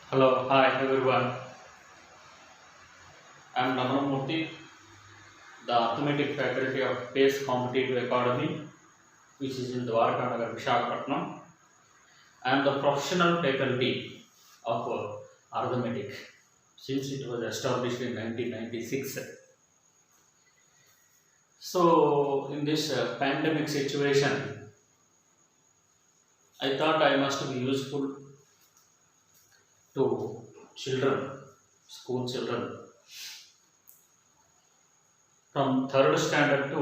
Hello, hi everyone. I am Ramanamurthy, the Arithmetic faculty of PACE Competitive Academy, which is in Dwarka Nagar, Visakhapatnam. I am the professional faculty of Arithmetic since it was established in 1996. So, in this pandemic situation, I thought I must be useful to children, school children, from third standard to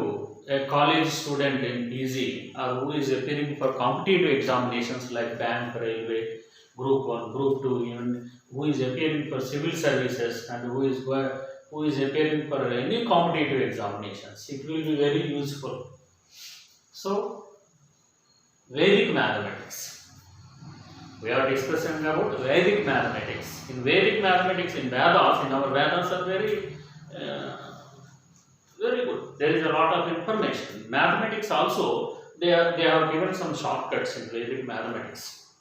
a college student in PG or who is appearing for competitive examinations like bank, railway, group 1, group 2, even who is appearing for civil services and who is appearing for any competitive examinations. It will be very useful. So, Vedic mathematics. We are discussing about Vedic mathematics. In Vedic mathematics, in Vedas, in our Vedas are very good. There is a lot of information. Mathematics also, they have given some shortcuts in Vedic mathematics.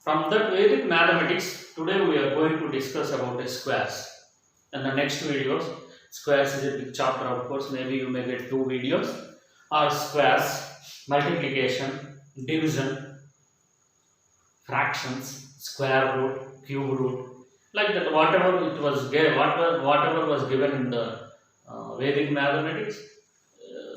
From that Vedic mathematics, today we are going to discuss about the squares. In the next videos, squares is a big chapter, of course. Maybe you may get 2 videos. Or squares, multiplication, division, fractions, square root, cube root, like that. Whatever it was whatever was given in the Vedic mathematics,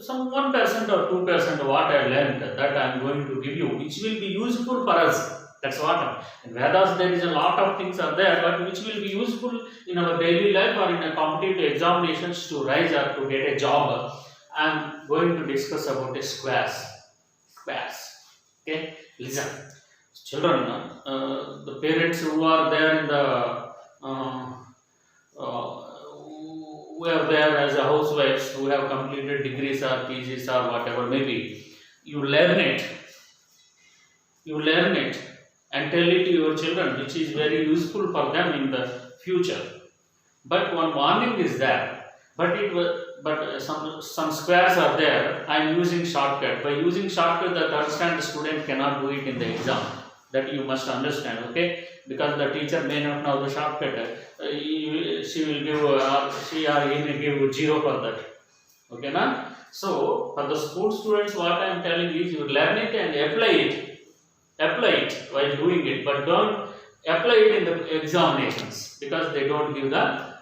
some 1% or 2% what I learned that I am going to give you, which will be useful for us. That's what in Vedas there is a lot of things are there, but which will be useful in our daily life or in a competitive examinations to rise up to get a job. I am going to discuss about the squares. Squares. Okay, listen, children. The parents who are there in the who are there as a housewives who have completed degrees or PGs or whatever maybe, you learn it and tell it to your children, which is very useful for them in the future. But one warning is there, but some squares are there. I am using shortcut. By using shortcut, the third standard student cannot do it in the exam. That you must understand, okay? Because the teacher may not know the shortcut. She will give, she or he may give 0 for that. Okay, na? So, for the school students, what I am telling is you learn it and apply it. Apply it while doing it, but don't apply it in the examinations because they don't give the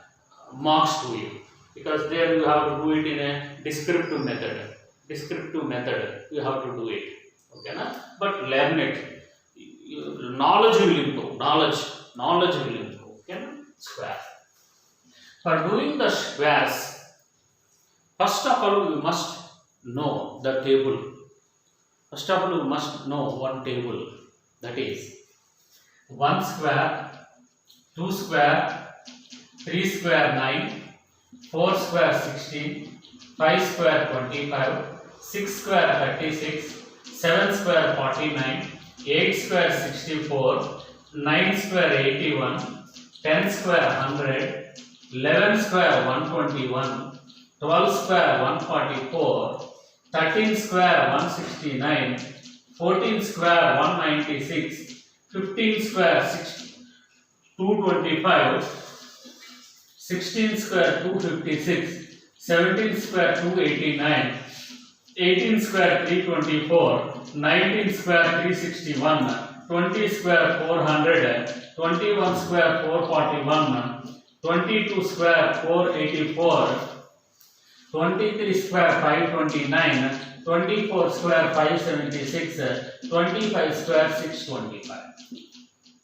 marks to you. Because there you have to do it in a descriptive method. You have to do it. Okay, na? But learn it. Knowledge will improve. Knowledge will improve. Okay, na? Square. For doing the squares, first of all, you must know the table. First of all, you must know one table. That is 1 square, 2 square, 3 square 9, 4 square 16, 5 square 25, 6 square 36, 7 square 49, 8 square 64, 9 square 81, 10 square 100, 11 square 121, 12 square 144, 13 square 169, 14 square 196, 15 square 225, 16 square 256, 17 square 289, 18 square 324, 19 square 361, 20 square 400, 21 square 441, 22 square 484, 23 square 529, 24 square 576, 25 square 625.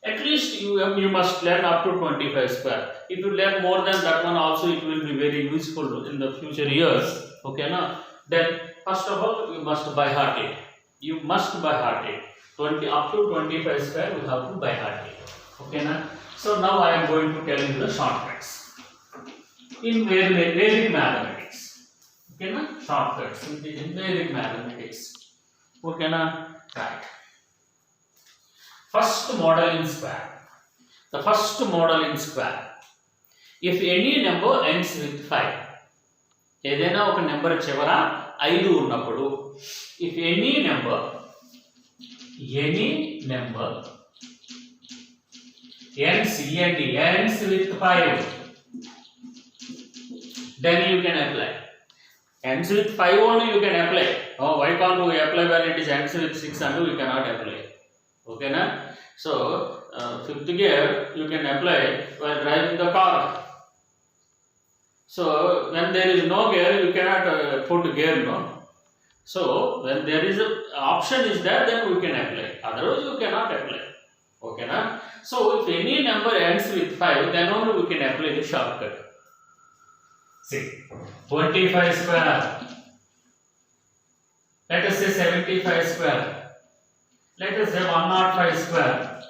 At least you must learn up to 25 square. If you learn more than that one also, it will be very useful in the future years. Okay, na? Then first of all, you must by heart it. You must by heart it. 20 up to 25 square, you have to by heart it. Okay, na? So now I am going to tell you the shortcuts in Vedic mathematics. Okay, na? Shortcuts in Vedic mathematics. Okay, na? Right. First model in square. The first model in square. If any number ends with 5, ఏదైనా ఒక number చివర 5 ఉన్నప్పుడు, if any number ends with 5, then you can apply. Ends with 5 only you can apply. Oh, why can't we apply when it is ends with 6 and we cannot apply? Okay, na? So, fifth gear you can apply while driving the car. So, when there is no gear, you cannot put gear, no? So, when there is an option is there, then we can apply. Otherwise, you cannot apply. Okay, na? So, if any number ends with 5, then only we can apply the shortcut. See, 25 square. Let us say 75 square. Let us say 105 square.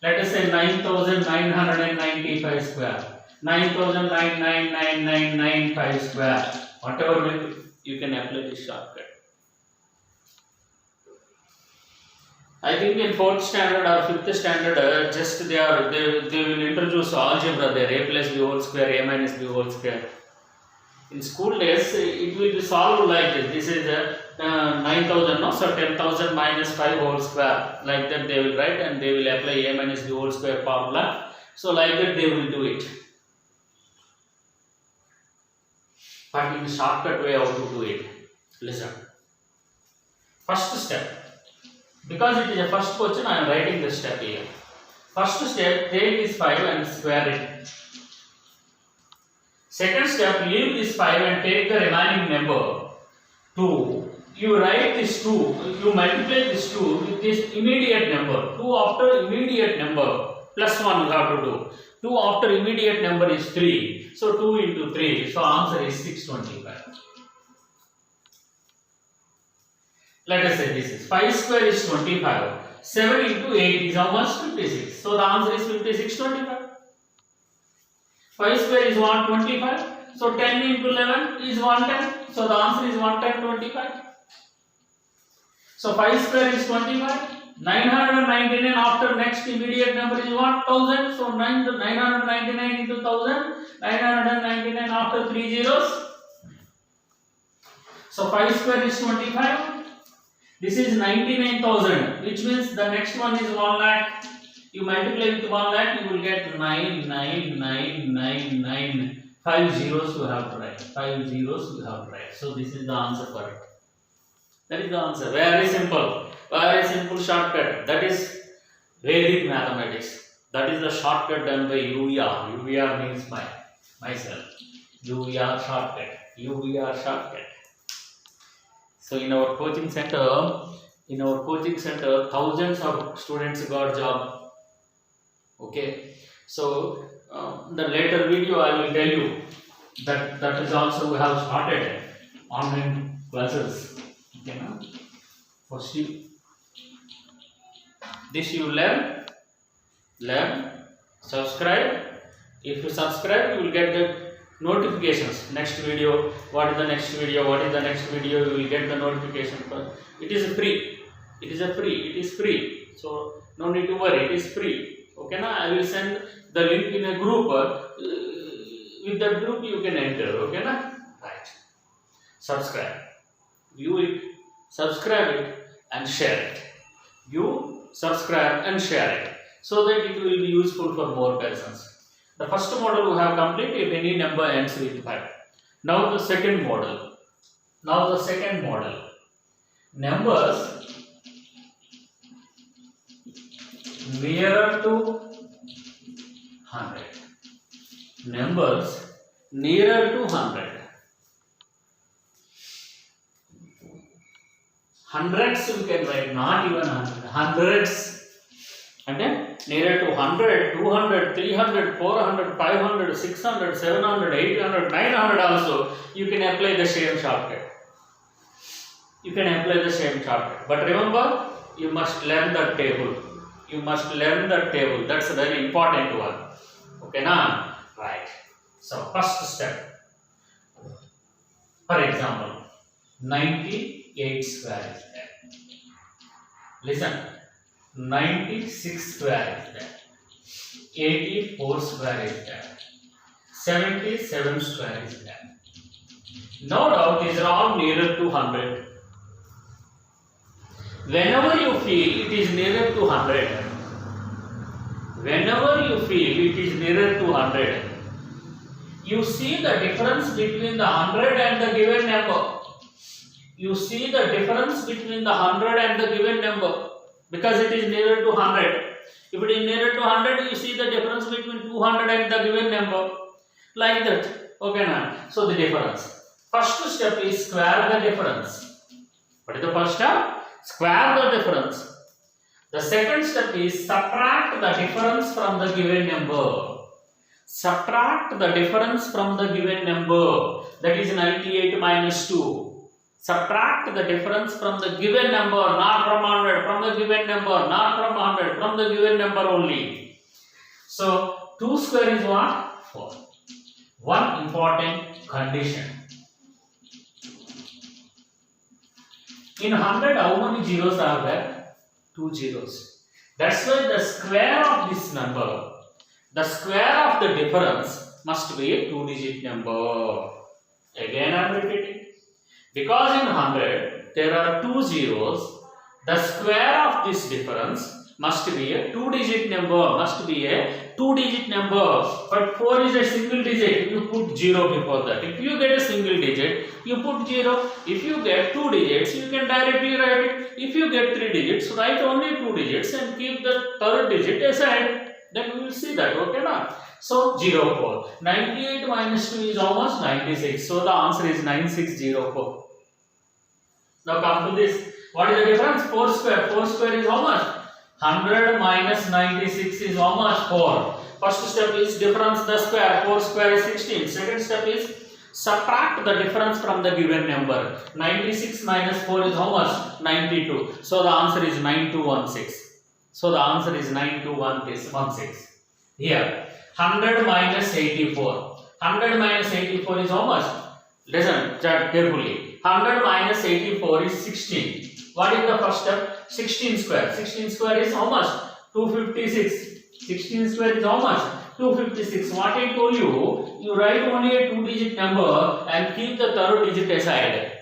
Let us say 9,995 square. 9,99995 square. Whatever you can apply this shortcut. I think in 4th standard or 5th standard, just they will introduce algebra there, a plus b whole square, a minus b whole square. In school days, it will be solved like this. This is 9,000, no? So 10,000 minus 5 whole square. Like that they will write and they will apply a minus b whole square formula. So like that they will do it. But in shortcut way how to do it. Listen. First step. Because it is a first question, I am writing the step here. First step, take this 5 and square it. Second step, leave this 5 and take the remaining number 2. You write this 2, you multiply this 2 with this immediate number. 2 after immediate number plus 1 you have to do. 2 after immediate number is 3. So 2 into 3. So answer is 625. Let us say this is 5 square is 25. 7 into 8 is how much? 56. So the answer is 5625. 5 square is 125. So 10 into 11 is 110. So the answer is 11025. So 5 square is 25. 999 after next immediate number is 1000. So 999 into 1000. 999 after 3 zeros. So 5 square is 25. This is 99,000, which means the next one is 1 lakh. You multiply with 1 lakh, you will get 99999. 5 zeros you have to write. 5 zeros you have to write. So this is the answer for it. That is the answer. Very simple shortcut. That is Vedic mathematics. That is the shortcut done by UVR. UVR means myself. UVR shortcut. So in our coaching center, thousands of students got job. Okay. So the later video I will tell you that is also we have started online classes. Okay, now first this you learn, subscribe. If you subscribe, you will get the notifications. Next video, what is the next video? You will get the notification. It is free. It is free. So no need to worry. It is free. Okay, now I will send the link in a group. With that group you can enter. Okay, now right. Subscribe. View it, subscribe it, and share it. You subscribe and share it so that it will be useful for more persons. The first model we have complete if any number ends with 5. Now the second model. Numbers nearer to 100. Numbers nearer to 100. Hundreds you can write, not even 100. Hundreds. And then nearer to 100, 200, 300, 400, 500, 600, 700, 800, 900 also you can apply the same shortcut. But remember, you must learn the table. That's a very important one. Okay, now? Right. So, first step. For example, 98 square is there. Listen. 96 square is there. 84 square is there. 77 square is there. No doubt these are all nearer to 100. Whenever you feel it is nearer to 100, whenever you feel it is nearer to 100, you see the difference between the 100 and the given number. You see the difference between the 100 and the given number because it is nearer to 100. If it is nearer to 100, you see the difference between 200 and the given number. Like that. Okay now. So the difference. First step is square the difference. What is the first step? Square the difference. The second step is subtract the difference from the given number. Subtract the difference from the given number. That is 98 minus 2. Subtract the difference from the given number, not from 100, from the given number, not from 100, from the given number only. So 2 square is what? 4. One important condition. In 100, how many zeros are there? 2 zeros. That's why the square of this number, the square of the difference must be a 2-digit number. Again I am repeating. Because in 100, there are 2 zeros, the square of this difference must be a 2-digit number, must be a 2-digit number. But 4 is a single digit, you put 0 before that. If you get a single digit, you put 0. If you get 2 digits, you can directly write it. If you get 3 digits, write only 2 digits and keep the third digit aside. Then we will see that, okay now? So 04. 98 minus 2 is how much? 96. So the answer is 9604. Now come to this. What is the difference? 4 square. 4 square is how much? 100 minus 96 is how much? 4. First step is difference the square. 4 square is 16. Second step is subtract the difference from the given number. 96 minus 4 is how much? 92. So the answer is 9216. So the answer is 9216. Here 100 minus 84. 100 minus 84 is how much? Listen carefully. 100 minus 84 is 16. What is the first step? 16 square. 16 square is how much? 256. 16 square is how much? 256. What I told you, you write only a 2-digit number and keep the third digit aside.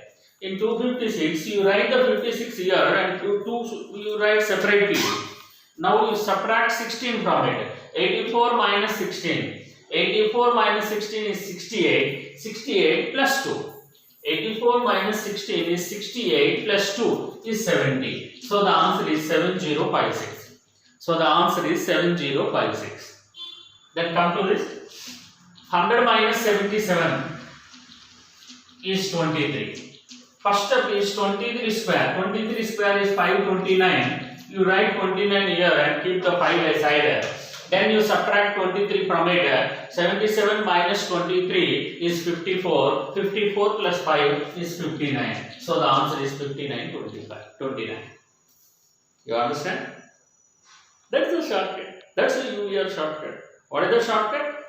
In 256, you write the 56 here and you write separately. Now you subtract 16 from it. 84 minus 16. 84 minus 16 is 68. 68 plus 2. 84 minus 16 is 68 plus 2 is 70. So the answer is 7056. So the answer is 7056. Then come to this. 100 minus 77 is 23. First step is 23 square. 23 square is 529. You write 29 here and keep the 5 aside. Then you subtract 23 from it. 77 minus 23 is 54. 54 plus 5 is 59. So the answer is 29. You understand? That's the shortcut. That's a UER shortcut. What is the shortcut?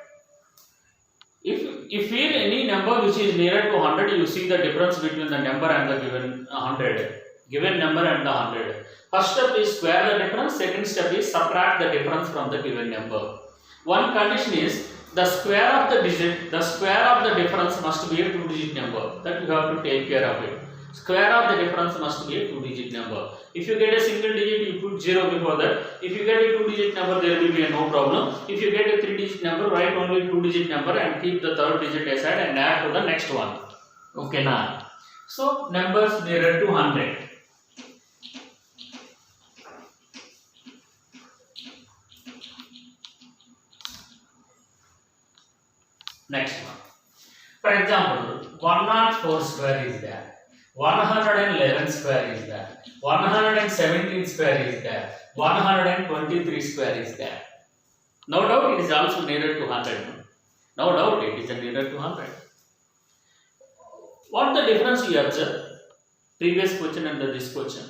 If you feel any number which is nearer to 100, you see the difference between the number and the given 100. Given number and the 100. First step is square the difference. Second step is subtract the difference from the given number. One condition is the square of the digit, the square of the difference must be a 2-digit number. That you have to take care of it. Square of the difference must be a 2-digit number. If you get a single digit, you put 0 before that. If you get a 2-digit number, there will be no problem. If you get a 3-digit number, write only 2-digit number and keep the third digit aside and add to the next one. Okay now. So numbers nearer to 100. Next one. For example, 104 square is there. 111 square is there. 117 square is there. 123 square is there. No doubt it is also nearer to 100. No doubt it is nearer to 100. What the difference you observe? Previous question and this question.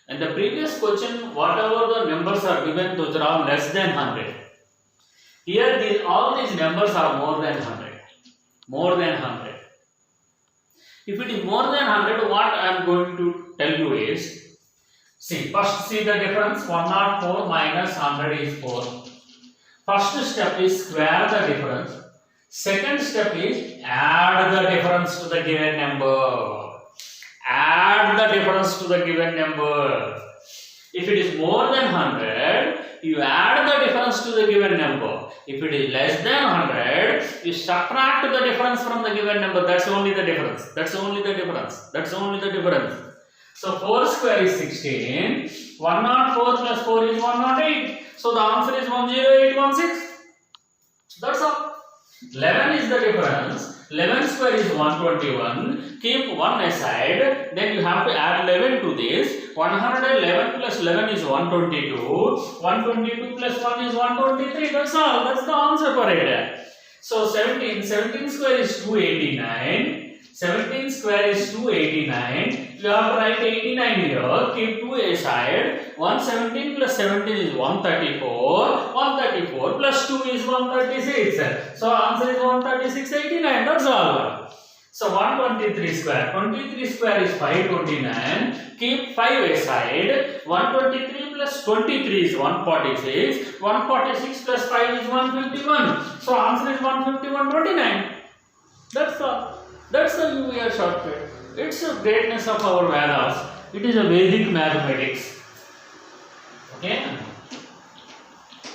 In the previous question, whatever the numbers are given, those are all less than 100. Here, all these numbers are more than 100. More than 100. If it is more than 100, what I am going to tell you is, first see the difference. 104 minus 100 is 4. First step is square the difference. Second step is add the difference to the given number. Add the difference to the given number. If it is more than 100, you add the difference to the given number. If it is less than 100, you subtract the difference from the given number. That's only the difference. That's only the difference. That's only the difference. So 4 square is 16. 104 plus 4 is 108. So the answer is 10816. That's all. 11 is the difference. 11 square is 121. Keep 1 aside. Then you have to add 11 to this. 111 plus 11 is 122. 122 plus 1 is 123. That's all. That's the answer for it. So 17 square is 289. 17 square is 289. You have to write 89 here. Keep 2 aside. 117 plus 17 is 134. 134 plus 2 is 136. So answer is 136.89. That's all. So 123 square. 23 square is 529. Keep 5 aside. 123 plus 23 is 146. 146 plus 5 is 151. So answer is 151.29. That's all. That's the UVR shortcut. It's the greatness of our Vedas. It is a Vedic mathematics. Okay.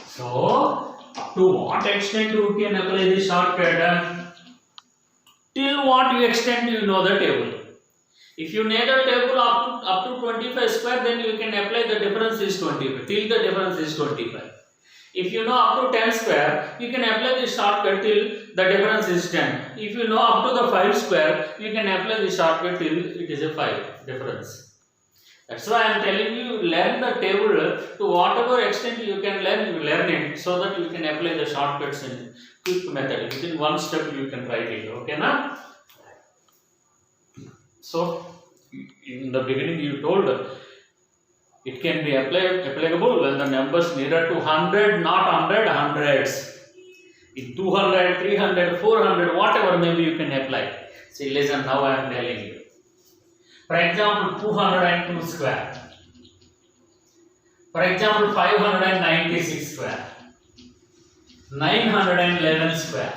So, up to what extent you can apply this shortcut? Till what extent you know the table. If you know the table up to 25 square, then you can apply the difference is 25. Till the difference is 25. If you know up to 10 square, you can apply this shortcut till the difference is 10. If you know up to the 5 square, you can apply this shortcut till it is a 5 difference. That's why I am telling you, learn the table to whatever extent you can learn, you learn it so that you can apply the shortcuts in quick method. Within one step you can write it. Okay, na? So, in the beginning you told it can be applicable when the numbers nearer to 100, not 100, hundreds. In 200, 300, 400, whatever maybe you can apply. See, listen, now I am telling you. For example, 202 square. For example, 596 square. 911 square.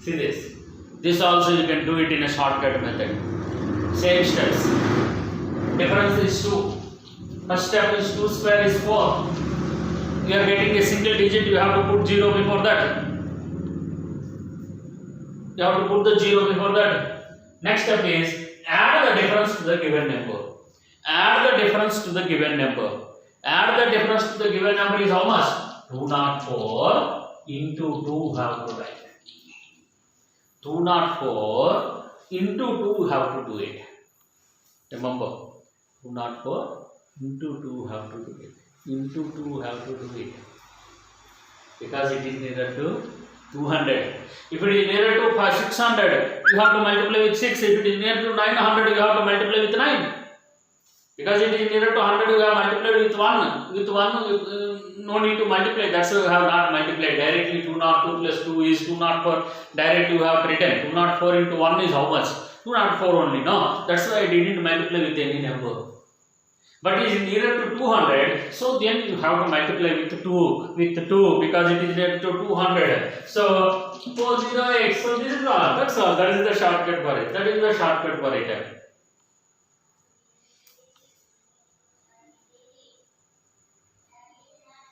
See this. This also you can do it in a shortcut method. Same steps. Difference is 2. First step is 2 square is 4. You are getting a single digit, you have to put 0 before that. You have to put the 0 before that. Next step is add the difference to the given number. Add the difference to the given number. Add the difference to the given number is how much? 204 into 2 have to write. 204 into 2 have to do it. Remember, 204 into 2 have to do it. Into 2 have to do it. Because it is nearer to 200. If it is nearer to 600, you have to multiply with 6. If it is near to 900, you have to multiply with 9. Because it is nearer to 100, you have multiplied with 1. With 1, no need to multiply. That's why you have not multiplied. Directly 202 plus 2 is 204. Directly you have written. 204 into 1 is how much? 204 only. No, that's why I didn't multiply with any number. But it is nearer to 200, so then you have to multiply with 2 because it is near to 200. So 408. So this is all. That's all. That is the shortcut for it. That is the shortcut for it.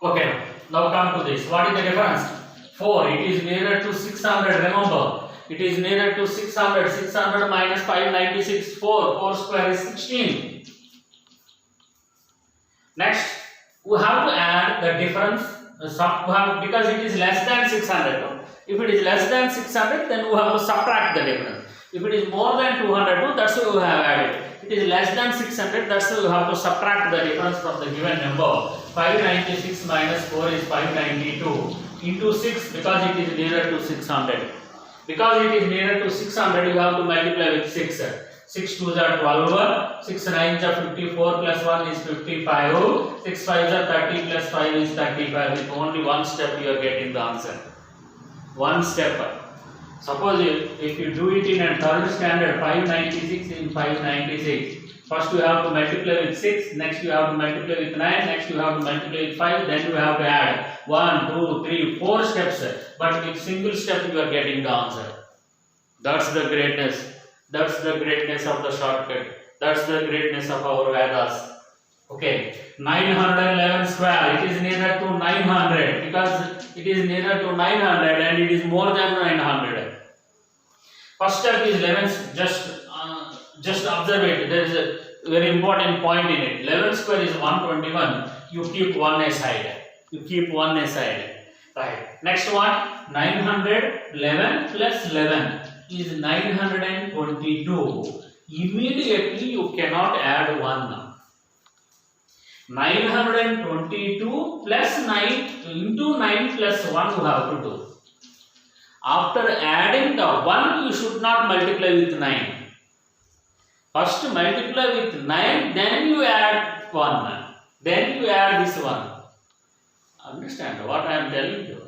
Okay. Now come to this. What is the difference? 4. It is nearer to 600. Remember, it is nearer to 600. 600 minus 596. 4. 4 square is 16. Next, we have to add the difference because it is less than 600. If it is less than 600, then we have to subtract the difference. If it is more than 200, that's why we have added. It is less than 600, that's why we have to subtract the difference from the given number. 596 minus 4 is 592 into 6 because it is nearer to 600. Because it is nearer to 600, you have to multiply with 6. 6 2s are 12, 6 9s are 54 plus 1 is 55, 6 5s are 30 plus 5 is 35. With only one step you are getting the answer. One step. Suppose if you do it in a third standard, 596 in 596. First you have to multiply with 6, next you have to multiply with 9, next you have to multiply with 5, then you have to add 1, 2, 3, 4 steps. But with single step you are getting the answer. That's the greatness. That's the greatness of the shortcut. That's the greatness of our Vedas. Okay, 911 square, it is nearer to 900 because it is nearer to 900 and it is more than 900. First step is 11, just observe it, there is a very important point in it. 11 square is 121, you keep 1 aside, right. Next one, 911 plus 11 is 922. Immediately you cannot add 1. 922 plus 9 into 9 plus 1 you have to do. After adding the 1, you should not multiply with 9. First multiply with 9, then you add 1. Then you add this 1. Understand what I am telling you?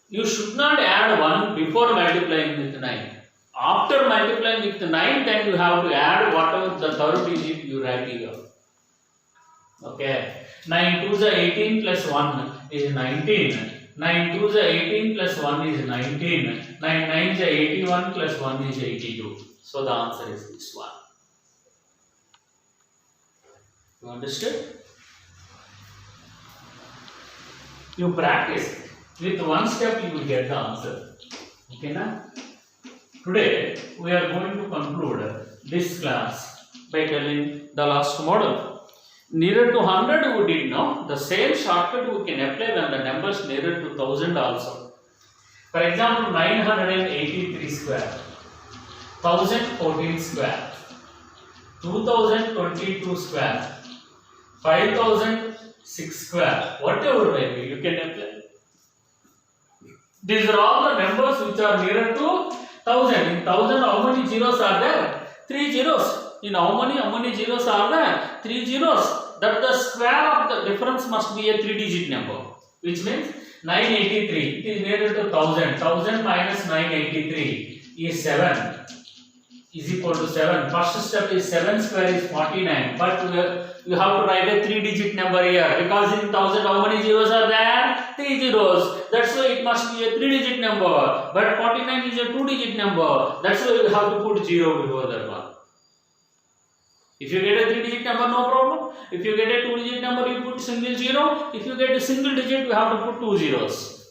You should not add 1 before multiplying with 9. After multiplying with 9, then you have to add whatever the third digit you write here. Okay. 9 2s are 18 plus 1 is 19. 9 2s are 18 plus 1 is 19. 9 9s are 81 plus 1 is 82. So the answer is this one. You understood? You practice. With one step you will get the answer. Okay na? Today we are going to conclude this class by telling the last model. Nearer to 100 we did know. The same shortcut we can apply when the numbers nearer to 1000 also. For example, 983 square, 1014 square, 2022 square, 5006 square, whatever may be, you can apply. These are all the numbers which are nearer to 1000. In 1000, how many zeros are there? 3 zeros. In how many zeros are there? 3 zeros. That the square of the difference must be a 3-digit number, which means 983. It is nearer to 1000. 1000 minus 983 is 7. Is equal to 7. First step is 7 square is 49. But you have to write a 3-digit number here because in 1000 how many zeros are there? 3 zeros. That's why it must be a 3-digit number. But 49 is a 2-digit number. That's why you have to put 0 before that one. If you get a 3-digit number, no problem. If you get a 2-digit number, you put single 0. If you get a single digit, you have to put 2 zeros.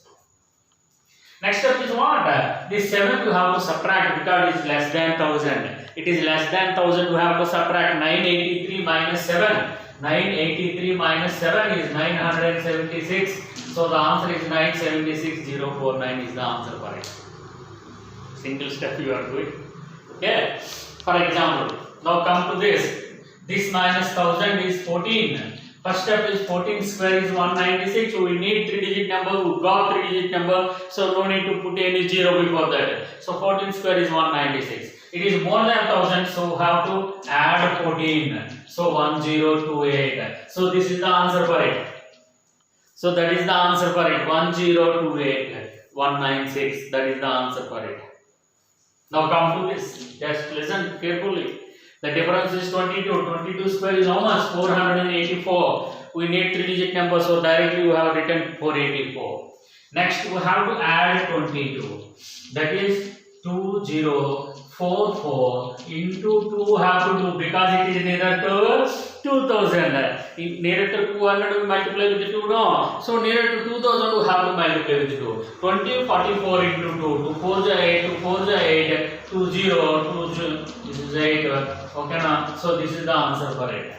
Next step is what? This 7 you have to subtract because it is less than 1000. It is less than 1000, you have to subtract 983 minus 7. 983 minus 7 is 976. So the answer is 976049 is the answer for it. Single step you are doing. Okay. For example, now come to this. This minus 1000 is 14. First step is 14 square is 196. We need 3-digit number. We got 3-digit number. So no need to put any 0 before that. So 14 square is 196. It is more than 1000. So we have to add 14. So 1028. So this is the answer for it. So that is the answer for it. 1028. 196. That is the answer for it. Now come to this. Just listen carefully. The difference is 22. 22 square is how much? 484. We need 3-digit number, so directly we have written 484. Next we have to add 22. That is 2044 into 2 have to do because it is nearer to 2000. Nearer to 200 we multiply with 2, no. So nearer to 2000 we have to multiply with 2. 2044 into 2. 2 4 is 8. 2 4 is 8. 2 0. 2 0. This is 8. Okay now. So this is the answer for it.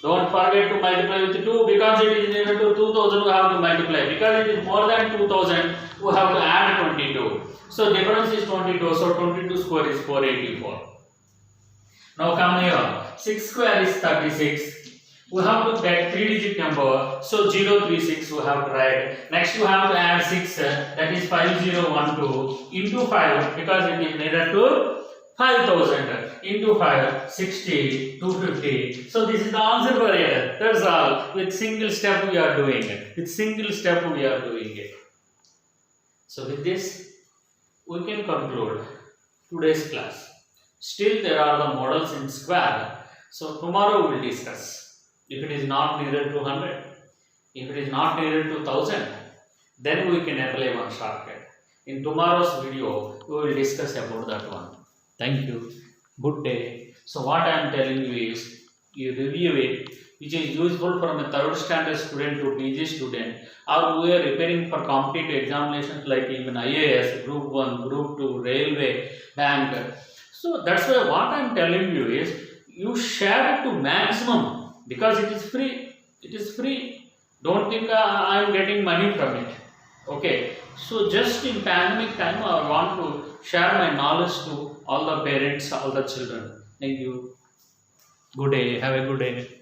Don't forget to multiply with 2 because it is nearer to 2000 we have to multiply. Because it is more than 2000 we have to add 22. So difference is 22. So 22 square is 484. Now come here. 6 square is 36. We have to get 3-digit number. So 036 we have to write. Next we have to add 6. That is 5012 into 5 because it is nearer to 5000 into 5, 60, 250. So this is the answer for it. That's all. With single step we are doing it. With single step we are doing it. So with this, we can conclude today's class. Still there are the models in square. So tomorrow we will discuss. If it is not nearer to 100, if it is not nearer to 1000, then we can apply one shortcut. In tomorrow's video, we will discuss about that one. Thank you. Good day. So what I am telling you is, you review it, which is useful from a third standard student to PG student, or who are preparing for competitive examinations like even IAS, Group 1, Group 2, Railway, Bank. So that's why what I'm telling you is you share it to maximum because it is free. It is free. Don't think I'm getting money from it. Okay. So just in pandemic time, I want to share my knowledge to all the parents, all the children. Thank you. Good day. Have a good day.